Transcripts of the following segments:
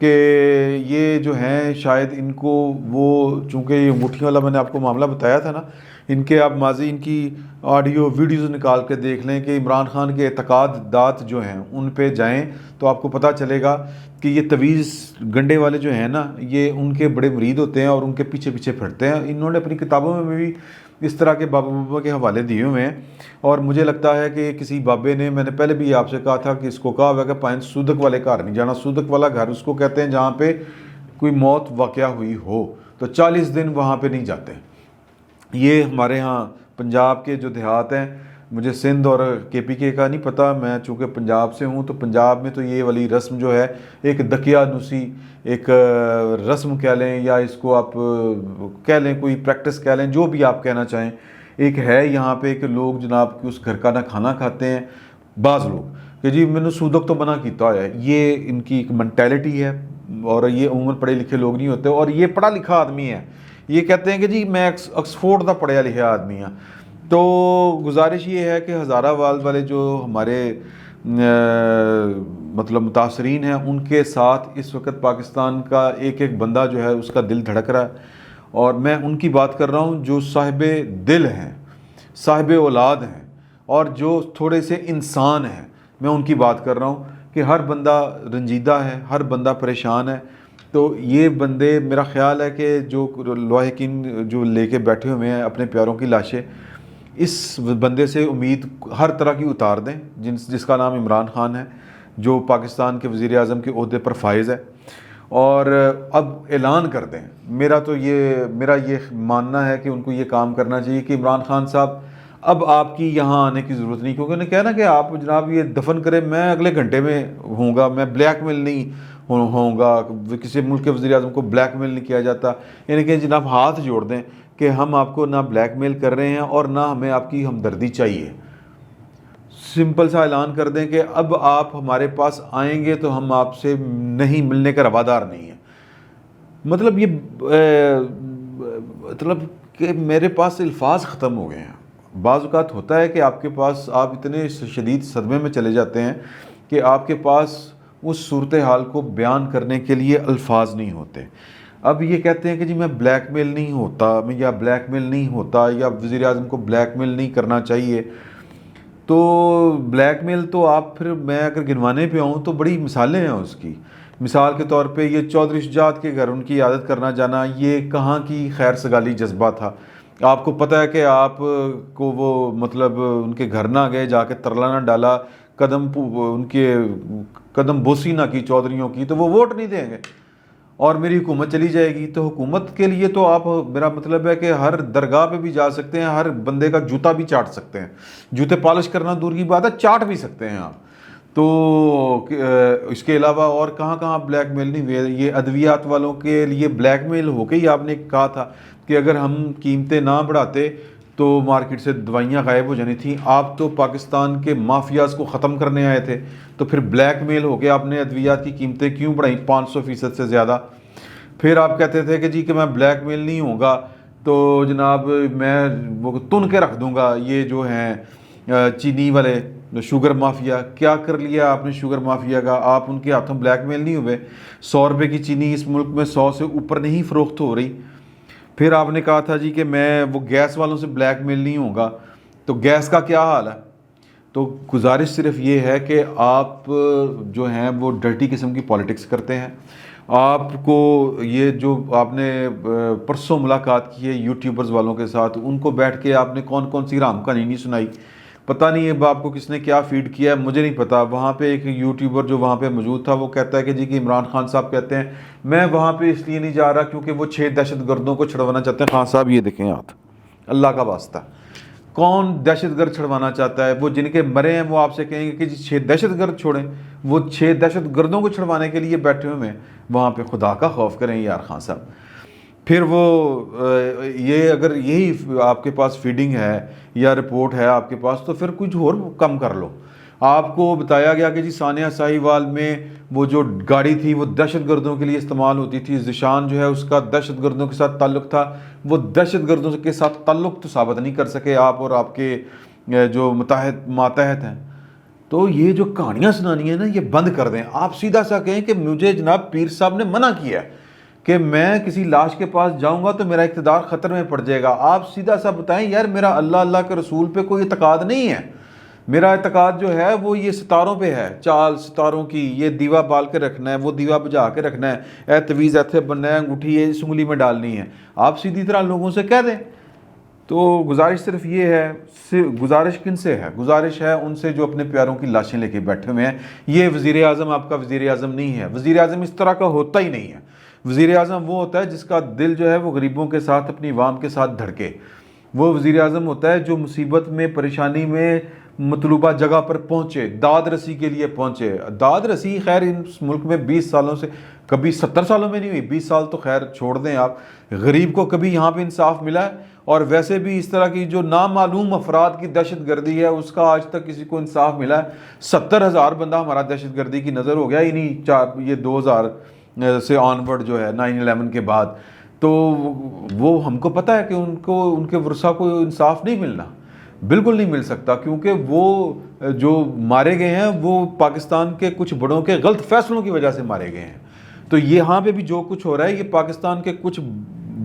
کہ یہ جو ہیں شاید ان کو وہ چونکہ یہ انگوٹھی والا میں نے آپ کو معاملہ بتایا تھا نا، ان کے آپ ماضی ان کی آڈیو ویڈیوز نکال کے دیکھ لیں کہ عمران خان کے اعتقادات جو ہیں ان پہ جائیں تو آپ کو پتہ چلے گا کہ یہ تویز گنڈے والے جو ہیں نا، یہ ان کے بڑے مرید ہوتے ہیں اور ان کے پیچھے پیچھے پھرتے ہیں. انہوں نے اپنی کتابوں میں بھی اس طرح کے بابا کے حوالے دیے ہوئے ہیں، اور مجھے لگتا ہے کہ کسی بابے نے، میں نے پہلے بھی آپ سے کہا تھا کہ اس کو کہا ہوا کہ پائن سودک والے گھر نہیں جانا. سودک والا گھر اس کو کہتے ہیں جہاں پہ کوئی موت واقعہ ہوئی ہو تو 40 دن وہاں پہ نہیں جاتے. یہ ہمارے ہاں پنجاب کے جو دیہات ہیں، مجھے سندھ اور کے پی کے کا نہیں پتہ، میں چونکہ پنجاب سے ہوں تو پنجاب میں تو یہ والی رسم جو ہے ایک دقیانوسی ایک رسم کہہ لیں، یا اس کو آپ کہہ لیں کوئی پریکٹس کہہ لیں، جو بھی آپ کہنا چاہیں، ایک ہے یہاں پہ کہ لوگ جناب کہ اس گھر کا نہ کھانا کھاتے ہیں. بعض لوگ کہ جی میں نے سودک تو منع کیتا ہے، یہ ان کی ایک مینٹیلٹی ہے، اور یہ عموماً پڑھے لکھے لوگ نہیں ہوتے، اور یہ پڑھا لکھا آدمی ہے، یہ کہتے ہیں کہ جی میں آکسفورڈ کا پڑھیا لکھا آدمی ہوں. تو گزارش یہ ہے کہ ہزارہ وال والے جو ہمارے مطلب متاثرین ہیں، ان کے ساتھ اس وقت پاکستان کا ایک ایک بندہ جو ہے اس کا دل دھڑک رہا ہے، اور میں ان کی بات کر رہا ہوں جو صاحب دل ہیں، صاحب اولاد ہیں، اور جو تھوڑے سے انسان ہیں. میں ان کی بات کر رہا ہوں کہ ہر بندہ رنجیدہ ہے، ہر بندہ پریشان ہے. تو یہ بندے، میرا خیال ہے کہ جو لواحقین جو لے کے بیٹھے ہوئے ہیں اپنے پیاروں کی لاشیں، اس بندے سے امید ہر طرح کی اتار دیں جس کا نام عمران خان ہے، جو پاکستان کے وزیر اعظم کے عہدے پر فائز ہے، اور اب اعلان کر دیں. میرا یہ ماننا ہے کہ ان کو یہ کام کرنا چاہیے کہ عمران خان صاحب اب آپ کی یہاں آنے کی ضرورت نہیں، کیونکہ انہوں نے کہا نا کہ آپ جناب یہ دفن کریں، میں اگلے گھنٹے میں ہوں گا، میں بلیک میل نہیں ہوں گا، کسی ملک کے وزیر اعظم کو بلیک میل نہیں کیا جاتا. یعنی کہ جناب ہاتھ جوڑ دیں کہ ہم آپ کو نہ بلیک میل کر رہے ہیں اور نہ ہمیں آپ کی ہمدردی چاہیے. سمپل سا اعلان کر دیں کہ اب آپ ہمارے پاس آئیں گے تو ہم آپ سے نہیں ملنے کا روادار نہیں ہیں. مطلب یہ مطلب کہ میرے پاس الفاظ ختم ہو گئے ہیں. بعض اوقات ہوتا ہے کہ آپ کے پاس آپ اتنے شدید صدمے میں چلے جاتے ہیں کہ آپ کے پاس اس صورتحال کو بیان کرنے کے لیے الفاظ نہیں ہوتے. اب یہ کہتے ہیں کہ جی میں بلیک میل نہیں ہوتا، یا بلیک میل نہیں ہوتا، یا وزیر اعظم کو بلیک میل نہیں کرنا چاہیے. تو بلیک میل تو آپ پھر میں اگر گنوانے پہ آؤں تو بڑی مثالیں ہیں اس کی. مثال کے طور پہ یہ چودھری شجاعت کے گھر ان کی عادت کرنا جانا، یہ کہاں کی خیر سگالی جذبہ تھا. آپ کو پتہ ہے کہ آپ کو وہ مطلب ان کے گھر نہ گئے، جا کے ترلا نہ ڈالا، ان کے قدم بوسی نہ کی چودھریوں کی، تو وہ ووٹ نہیں دیں گے اور میری حکومت چلی جائے گی. تو حکومت کے لیے تو آپ، میرا مطلب ہے کہ ہر درگاہ پہ بھی جا سکتے ہیں، ہر بندے کا جوتا بھی چاٹ سکتے ہیں. جوتے پالش کرنا دور کی بات ہے، چاٹ بھی سکتے ہیں آپ. تو اس کے علاوہ اور کہاں کہاں بلیک میل نہیں ہوئے. یہ ادویات والوں کے لیے بلیک میل ہو کے ہی آپ نے کہا تھا کہ اگر ہم قیمتیں نہ بڑھاتے تو مارکیٹ سے دوائیاں غائب ہو جانی تھیں. آپ تو پاکستان کے مافیاز کو ختم کرنے آئے تھے، تو پھر بلیک میل ہو کے آپ نے ادویات کی قیمتیں کیوں بڑھائیں 500% سے زیادہ؟ پھر آپ کہتے تھے کہ جی کہ میں بلیک میل نہیں ہوں گا تو جناب میں وہ تن کے رکھ دوں گا یہ جو ہیں چینی والے شوگر مافیا. کیا کر لیا آپ نے شوگر مافیا کا؟ آپ ان کے ہاتھوں بلیک میل نہیں ہوئے. 100 روپے کی چینی اس ملک میں 100 سے اوپر نہیں فروخت ہو رہی. پھر آپ نے کہا تھا جی کہ میں وہ گیس والوں سے بلیک میل نہیں ہوں گا. تو گیس کا کیا حال ہے؟ تو گزارش صرف یہ ہے کہ آپ جو ہیں وہ ڈرٹی قسم کی پالیٹکس کرتے ہیں. آپ کو یہ جو آپ نے پرسوں ملاقات کی ہے یوٹیوبرز والوں کے ساتھ، ان کو بیٹھ کے آپ نے کون کون سی رام کہانی نہیں سنائی. پتہ نہیں ہے آپ کو کس نے کیا فیڈ کیا ہے، مجھے نہیں پتا. وہاں پہ ایک یوٹیوبر جو وہاں پہ موجود تھا وہ کہتا ہے کہ جی کہ عمران خان صاحب کہتے ہیں میں وہاں پہ اس لیے نہیں جا رہا کیونکہ وہ 6 دہشت گردوں کو چھڑوانا چاہتے ہیں. خان صاحب یہ دیکھیں ہاتھ، اللہ کا واسطہ کون دہشت گرد چھڑوانا چاہتا ہے؟ وہ جن کے مرے ہیں وہ آپ سے کہیں گے کہ جی 6 دہشت گرد چھوڑیں. وہ 6 دہشت گردوں کو چھڑوانے کے لیے بیٹھے ہوئے ہیں وہاں پہ. خدا کا خوف کریں یار خان صاحب. پھر وہ یہ اگر یہی آپ کے پاس فیڈنگ ہے یا رپورٹ ہے آپ کے پاس تو پھر کچھ اور کم کر لو. آپ کو بتایا گیا کہ جی ثانیہ ساہیوال میں وہ جو گاڑی تھی وہ دہشت گردوں کے لیے استعمال ہوتی تھی. ذیشان جو ہے اس کا دہشت گردوں کے ساتھ تعلق تھا. وہ دہشت گردوں کے ساتھ تعلق تو ثابت نہیں کر سکے آپ اور آپ کے جو ماتحت ہیں. تو یہ جو کہانیاں سنانی ہے نا یہ بند کر دیں. آپ سیدھا سا کہیں کہ مجھے جناب پیر صاحب نے منع کیا ہے کہ میں کسی لاش کے پاس جاؤں گا تو میرا اقتدار خطر میں پڑ جائے گا. آپ سیدھا سا بتائیں یار میرا اللہ کے رسول پہ کوئی اعتقاد نہیں ہے, میرا اعتقاد جو ہے وہ یہ ستاروں پہ ہے, چال ستاروں کی, یہ دیوا بال کے رکھنا ہے, وہ دیوا بجھا کے رکھنا ہے, اے تویز ایتھے بننا ہے, انگوٹھی یہ سنگلی میں ڈالنی ہے. آپ سیدھی طرح لوگوں سے کہہ دیں. تو گزارش صرف یہ ہے, گزارش کن سے ہے؟ گزارش ہے ان سے جو اپنے پیاروں کی لاشیں لے کے بیٹھے ہوئے ہیں. یہ وزیر اعظم آپ کا وزیر اعظم نہیں ہے. وزیر اعظم اس طرح کا ہوتا ہی نہیں ہے. وزیر اعظم وہ ہوتا ہے جس کا دل جو ہے وہ غریبوں کے ساتھ, اپنی عوام کے ساتھ دھڑکے. وہ وزیر اعظم ہوتا ہے جو مصیبت میں, پریشانی میں مطلوبہ جگہ پر پہنچے, داد رسی کے لیے پہنچے. داد رسی خیر اس ملک میں 20 سالوں سے, کبھی 70 سالوں میں نہیں ہوئی, 20 سال تو خیر چھوڑ دیں آپ. غریب کو کبھی یہاں پہ انصاف ملا ہے؟ اور ویسے بھی اس طرح کی جو نامعلوم افراد کی دہشت گردی ہے اس کا آج تک کسی کو انصاف ملا ہے؟ 70,000 بندہ ہمارا دہشت گردی کی نظر ہو گیا ہی نہیں یہ 2000 سے آنورڈ جو ہے 9/11 کے بعد. تو وہ ہم کو پتہ ہے کہ ان کے ورثہ کو انصاف نہیں ملنا, بالکل نہیں مل سکتا, کیونکہ وہ جو مارے گئے ہیں وہ پاکستان کے کچھ بڑوں کے غلط فیصلوں کی وجہ سے مارے گئے ہیں. تو یہاں پہ بھی جو کچھ ہو رہا ہے یہ پاکستان کے کچھ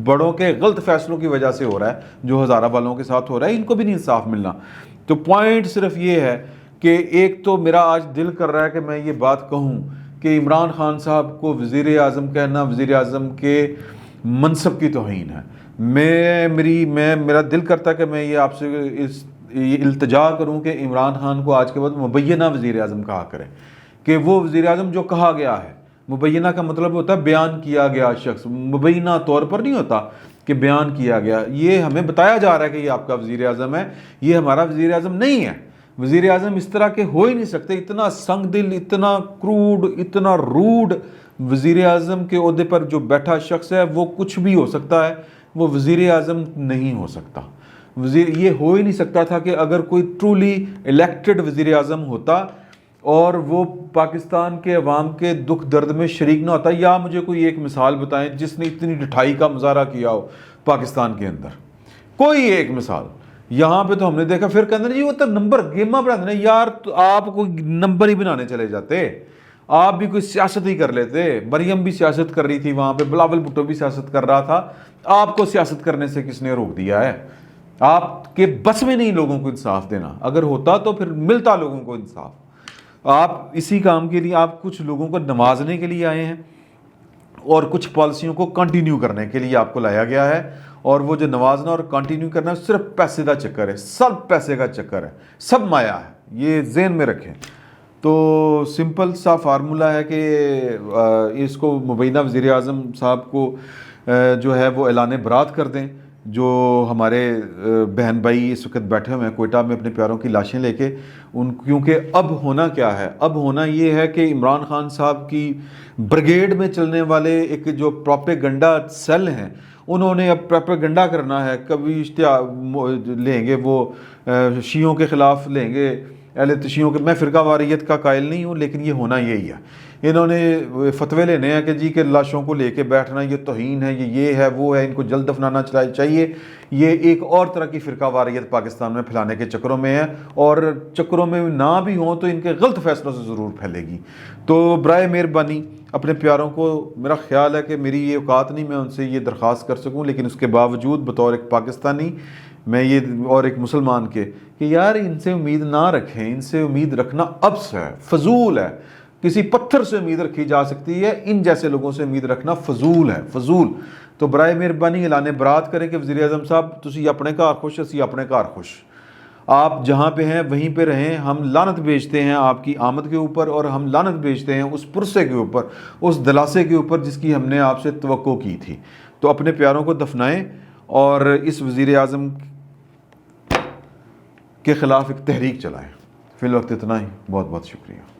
بڑوں کے غلط فیصلوں کی وجہ سے ہو رہا ہے, جو ہزارہ والوں کے ساتھ ہو رہا ہے. ان کو بھی نہیں انصاف ملنا. تو پوائنٹ صرف یہ ہے کہ ایک تو میرا آج دل کر رہا ہے کہ میں یہ بات کہوں کہ عمران خان صاحب کو وزیر اعظم کہنا وزیر اعظم کے منصب کی توہین ہے. میرا دل کرتا ہے کہ میں یہ آپ سے یہ التجا کروں کہ عمران خان کو آج کے بعد مبینہ وزیر اعظم کہا کرے, کہ وہ وزیر اعظم جو کہا گیا ہے. مبینہ کا مطلب ہوتا ہے بیان کیا گیا شخص, مبینہ طور پر نہیں ہوتا کہ بیان کیا گیا. یہ ہمیں بتایا جا رہا ہے کہ یہ آپ کا وزیر اعظم ہے, یہ ہمارا وزیر اعظم نہیں ہے. وزیر اعظم اس طرح کے ہو ہی نہیں سکتے. اتنا سنگ دل, اتنا کروڈ, اتنا روڈ وزیر اعظم کے عہدے پر جو بیٹھا شخص ہے وہ کچھ بھی ہو سکتا ہے, وہ وزیر اعظم نہیں ہو سکتا. یہ ہو ہی نہیں سکتا تھا کہ اگر کوئی ٹرولی الیکٹڈ وزیر اعظم ہوتا اور وہ پاکستان کے عوام کے دکھ درد میں شریک نہ ہوتا. یا مجھے کوئی ایک مثال بتائیں جس نے اتنی ڈٹھائی کا مظاہرہ کیا ہو پاکستان کے اندر, کوئی ایک مثال. یہاں پہ تو ہم نے دیکھا پھر کہتے ہیں جی وہ تو نمبر گیماں بنا دیں. یار تو آپ کوئی نمبر ہی بنانے چلے جاتے, آپ بھی کوئی سیاست ہی کر لیتے. مریم بھی سیاست کر رہی تھی وہاں پہ, بلاول بھٹو بھی سیاست کر رہا تھا. آپ کو سیاست کرنے سے کس نے روک دیا ہے؟ آپ کے بس میں نہیں لوگوں کو انصاف دینا. اگر ہوتا تو پھر ملتا لوگوں کو انصاف. آپ اسی کام کے لیے, آپ کچھ لوگوں کو نوازنے کے لیے آئے ہیں اور کچھ پالیسیوں کو کنٹینیو کرنے کے لیے آپ کو لایا گیا ہے. اور وہ جو نوازنا اور کنٹینیو کرنا ہے صرف پیسے کا چکر ہے, سب پیسے کا چکر ہے, سب مایا ہے. یہ ذہن میں رکھیں. تو سمپل سا فارمولا ہے کہ اس کو مبینہ وزیر اعظم صاحب کو جو ہے وہ اعلان برات کر دیں. جو ہمارے بہن بھائی اس وقت بیٹھے ہوئے ہیں کوئٹہ میں اپنے پیاروں کی لاشیں لے کے, کیونکہ اب ہونا کیا ہے؟ اب ہونا یہ ہے کہ عمران خان صاحب کی بریگیڈ میں چلنے والے ایک جو پروپیگنڈا سیل ہیں, انہوں نے اب پروپیگنڈا کرنا ہے. کبھی لیں گے وہ شیعوں کے خلاف لیں گے, اہل شیعوں کے, میں فرقہ واریت کا قائل نہیں ہوں لیکن یہ ہونا یہی ہے. انہوں نے فتوے لینے ہیں کہ جی کہ لاشوں کو لے کے بیٹھنا یہ توہین ہے, یہ ہے وہ ہے, ان کو جلد دفنانا چاہیے. یہ ایک اور طرح کی فرقہ واریت پاکستان میں پھیلانے کے چکروں میں ہے, اور چکروں میں نہ بھی ہوں تو ان کے غلط فیصلوں سے ضرور پھیلے گی. تو برائے مہربانی اپنے پیاروں کو, میرا خیال ہے کہ میری یہ اوقات نہیں میں ان سے یہ درخواست کر سکوں, لیکن اس کے باوجود بطور ایک پاکستانی میں یہ, اور ایک مسلمان کے, کہ یار ان سے امید نہ رکھیں. ان سے امید رکھنا عبث ہے, فضول ہے. کسی پتھر سے امید رکھی جا سکتی ہے, ان جیسے لوگوں سے امید رکھنا فضول ہے, فضول. تو برائے مہربانی اعلان برات کریں کہ وزیر اعظم صاحب تسی اپنے گھر خوش, اسی اپنے گھر خوش. آپ جہاں پہ ہیں وہیں پہ رہیں. ہم لعنت بھیجتے ہیں آپ کی آمد کے اوپر, اور ہم لعنت بھیجتے ہیں اس پرسے کے اوپر, اس دلاسے کے اوپر جس کی ہم نے آپ سے توقع کی تھی. تو اپنے پیاروں کو دفنائیں اور اس وزیر اعظم کے خلاف ایک تحریک چلائیں. فی الوقت اتنا ہی. بہت بہت شکریہ.